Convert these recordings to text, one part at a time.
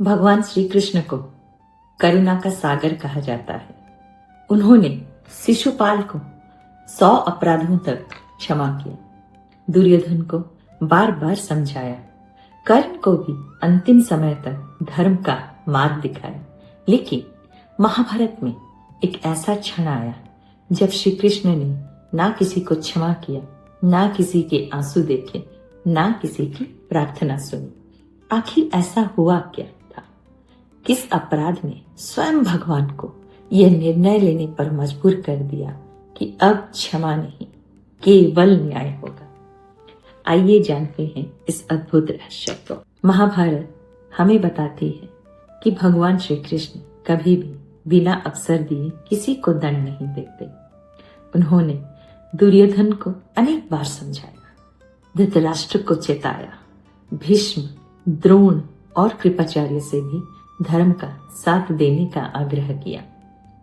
भगवान श्री कृष्ण को करुणा का सागर कहा जाता है। उन्होंने शिशुपाल को 100 अपराधों तक क्षमा किया, दुर्योधन को बार बार समझाया, कर्ण को भी अंतिम समय तक धर्म का मार्ग दिखाया। लेकिन महाभारत में एक ऐसा क्षण आया जब श्री कृष्ण ने ना किसी को क्षमा किया, ना किसी के आंसू देखे, ना किसी की प्रार्थना सुनी। आखिर ऐसा हुआ क्या था? किस अपराध ने स्वयं भगवान को यह निर्णय लेने पर मजबूर कर दिया कि अब क्षमा नहीं, केवल न्याय होगा? आइए जानते हैं इस अद्भुत रहस्य को। महाभारत हमें बताती है कि भगवान श्री कृष्ण कभी भी बिना अवसर दिए किसी को दंड नहीं देते। उन्होंने दुर्योधन को अनेक बार समझाया, धृतराष्ट्र को चेताया, भीष्म, द्रोण और कृपाचार्य से भी धर्म का साथ देने का आग्रह किया।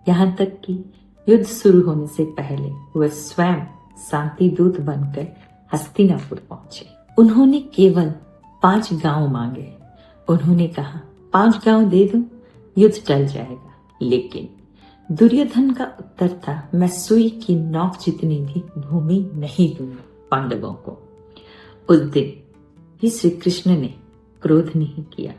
यहाँ तक कि युद्ध शुरू होने से पहले वह स्वयं शांति दूत बनकर हस्तिनापुर पहुंचे। उन्होंने केवल 5 गांव मांगे। उन्होंने कहा, 5 गांव दे दो, युद्ध टल जाएगा। लेकिन दुर्योधन का उत्तर था, मैं सुई की नोक जितनी भी भूमि नहीं दूंगा पांडवों को। उस दिन भी श्री कृष्ण ने क्रोध नहीं किया।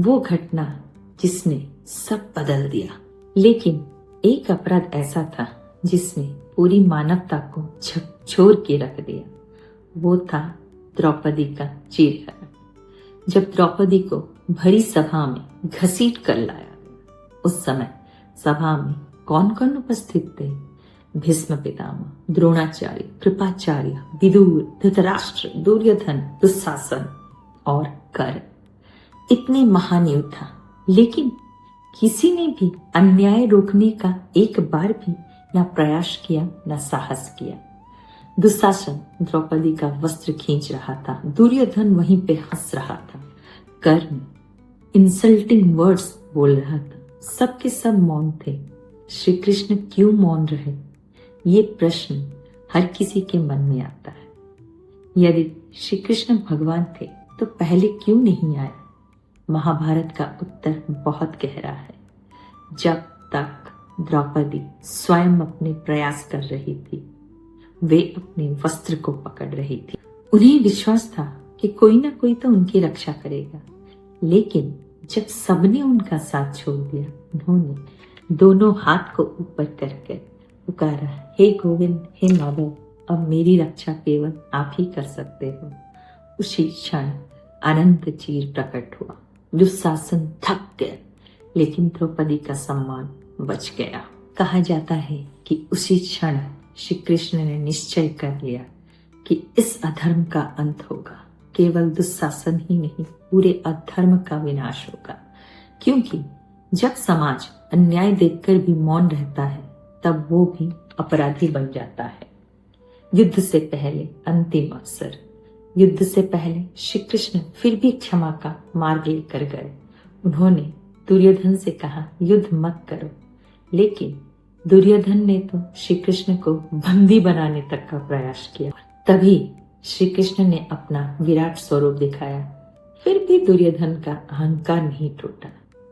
वो घटना जिसने सब बदल दिया। लेकिन एक अपराध ऐसा था जिसने पूरी मानवता को झकझोर के रख दिया। वो था द्रौपदी का चीरहरण। जब द्रौपदी को भरी सभा में घसीट कर लाया गया, उस समय सभा में कौन कौन उपस्थित थे? भीष्म पितामह, द्रोणाचार्य, कृपाचार्य, विदुर, धृतराष्ट्र, दुर्योधन, दुशासन और कर्ण। इतने महान योद्धा, लेकिन किसी ने भी अन्याय रोकने का एक बार भी न प्रयास किया, न साहस किया। दुशासन द्रौपदी का वस्त्र खींच रहा था, दुर्योधन वहीं पे हंस रहा था, कर्ण इंसल्टिंग वर्ड्स बोल रहा था। सबके सब मौन थे। श्री कृष्ण क्यों मौन रहे? ये प्रश्न हर किसी के मन में आता है। यदि श्री कृष्ण भगवान थे तो पहले क्यों नहीं आया? महाभारत का उत्तर बहुत गहरा है। जब तक द्रौपदी स्वयं अपने प्रयास कर रही थी, वे अपने वस्त्र को पकड़ रही थी। उन्हें विश्वास था कि कोई ना कोई तो उनकी रक्षा करेगा। लेकिन जब सबने उनका साथ छोड़ दिया, उन्होंने दोनों हाथ को ऊपर करके पुकारा, हे गोविंद, हे माधव, अब मेरी रक्षा केवल आप ही कर सकते हो। उसी क्षण अनंत चीर प्रकट हुआ। दुशासन थक गया, लेकिन द्रौपदी का सम्मान बच गया। कहा जाता है कि उसी क्षण श्री कृष्ण ने निश्चय कर लिया कि इस अधर्म का अंत होगा। केवल दुशासन ही नहीं, पूरे अधर्म का विनाश होगा। क्योंकि जब समाज अन्याय देखकर भी मौन रहता है, तब वो भी अपराधी बन जाता है। युद्ध से पहले अंतिम अवसर। युद्ध से पहले श्री कृष्ण फिर भी क्षमा का मार्ग लेकर गए। उन्होंने दुर्योधन से कहा, युद्ध मत करो। लेकिन दुर्योधन ने तो श्री कृष्ण को बंदी बनाने तक का प्रयास किया। तभी श्री कृष्ण ने अपना विराट स्वरूप दिखाया। फिर भी दुर्योधन का अहंकार नहीं टूटा।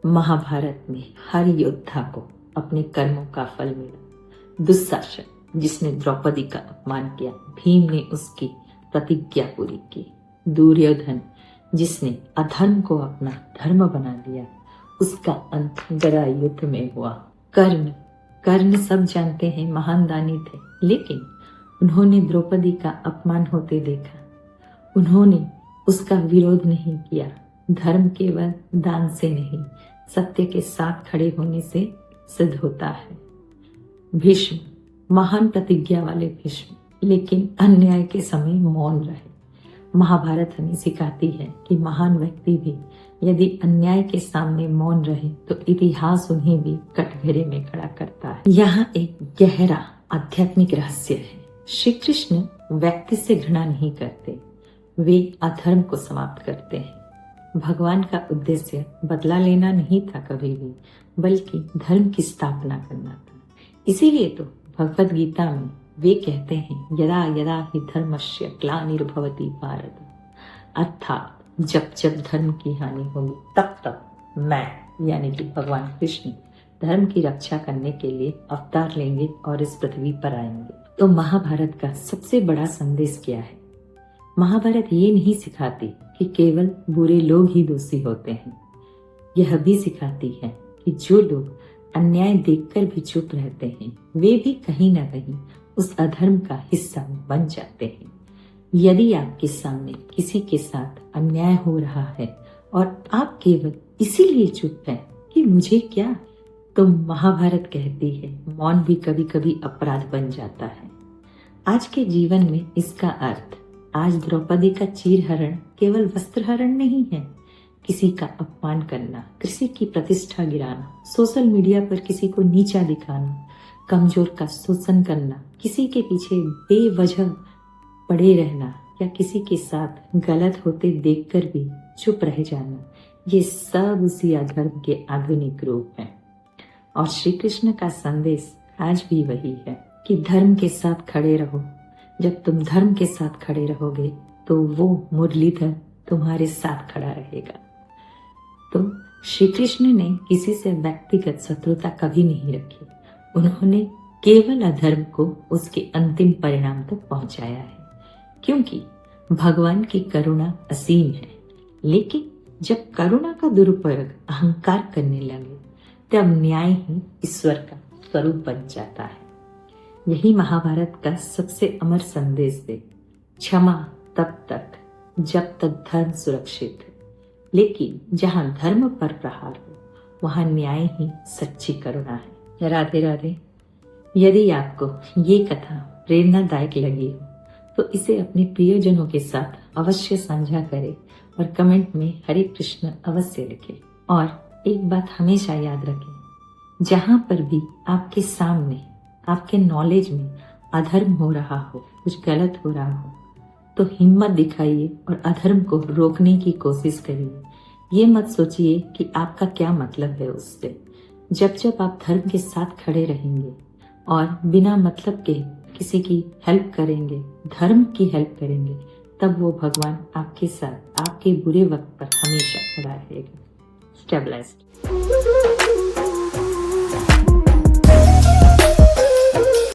महाभारत में हर योद्धा को अपने कर्मों का फल मिला। दुशासन जिसने द्रौपदी का अपमान किया, भीम ने उसकी प्रतिज्ञा पूरी की। दुर्योधन जिसने अधर्म को अपना धर्म बना दिया, उसका अंत गदा युद्ध में हुआ। कर्ण सब जानते हैं, महान दानी थे। लेकिन उन्होंने द्रौपदी का अपमान होते देखा। उन्होंने उसका विरोध नहीं किया। धर्म केवल दान से नहीं, सत्य के साथ खड़े होने से सिद्ध होता है। भीष्म, महान प्रतिज्ञा वाले भीष्म, लेकिन अन्याय के समय मौन रहे। महाभारत हमें सिखाती है कि महान व्यक्ति भी यदि अन्याय के सामने मौन रहे तो इतिहास उन्हें भी कटघरे में खड़ा करता है। यहाँ एक गहरा आध्यात्मिक रहस्य है। श्री कृष्ण व्यक्ति से घृणा नहीं करते, वे अधर्म को समाप्त करते हैं। भगवान का उद्देश्य बदला लेना नहीं था कभी भी, बल्कि धर्म की स्थापना करना था। इसीलिए तो भगवत गीता में वे कहते हैं, यदा यदा हि धर्मस्य ग्लानिर्भवति भारत, अर्थात जब जब धर्म की हानि होगी तब तब मैं यानी कि भगवान कृष्ण धर्म की रक्षा करने के लिए अवतार लेंगे और इस पृथ्वी पर आएंगे। तो महाभारत का सबसे बड़ा संदेश क्या है? महाभारत ये नहीं सिखाती कि केवल बुरे लोग ही दोषी होते हैं। यह भी सिखाती है कि जो लोग अन्याय देखकर भी चुप रहते हैं वे भी कहीं ना कहीं उस अधर्म का हिस्सा बन जाते हैं। यदि आपके सामने किसी के साथ अन्याय हो रहा है और आप केवल इसीलिए चुप हैं कि मुझे क्या, तो महाभारत कहती है मौन भी कभी कभी अपराध बन जाता है। आज के जीवन में इसका अर्थ आज द्रौपदी का चीरहरण केवल वस्त्रहरण नहीं है। किसी का अपमान करना, किसी की प्रतिष्ठा गिराना, सोशल मीडिया पर किसी को नीचा दिखाना, कमजोर का शोषण करना, किसी के पीछे बेवजह पड़े रहना या किसी के साथ गलत होते देखकर भी चुप रह जाना, ये सब उसी अधर्म के आधुनिक रूप हैं। और श्री कृष्ण का संदेश आज भी वही है कि धर्म के साथ खड़े रहो। जब तुम धर्म के साथ खड़े रहोगे तो वो मुरलीधर तुम्हारे साथ खड़ा रहेगा। तो श्री कृष्ण ने किसी से व्यक्तिगत शत्रुता कभी नहीं रखी। उन्होंने केवल अधर्म को उसके अंतिम परिणाम तक पहुंचाया है, क्योंकि भगवान की करुणा असीम है। लेकिन जब करुणा का दुरुपयोग अहंकार करने लगे तब न्याय ही ईश्वर का स्वरूप बन जाता है। यही महाभारत का सबसे अमर संदेश है। क्षमा तब तक जब तक धर्म सुरक्षित है, लेकिन जहां धर्म पर प्रहार हो वहां न्याय ही सच्ची करुणा है। राधे राधे। यदि आपको ये कथा प्रेरणादायक लगी हो तो इसे अपने प्रियजनों के साथ अवश्य साझा करें और कमेंट में हरे कृष्ण अवश्य लिखें। और एक बात हमेशा याद रखें, जहां पर भी आपके सामने आपके नॉलेज में अधर्म हो रहा हो, कुछ गलत हो रहा हो, तो हिम्मत दिखाइए और अधर्म को रोकने की कोशिश करिए। ये मत सोचिए कि आपका क्या मतलब है उससे। जब जब आप धर्म के साथ खड़े रहेंगे और बिना मतलब के किसी की हेल्प करेंगे, धर्म की हेल्प करेंगे, तब वो भगवान आपके साथ आपके बुरे वक्त पर हमेशा खड़ा रहेगा। Stay blessed.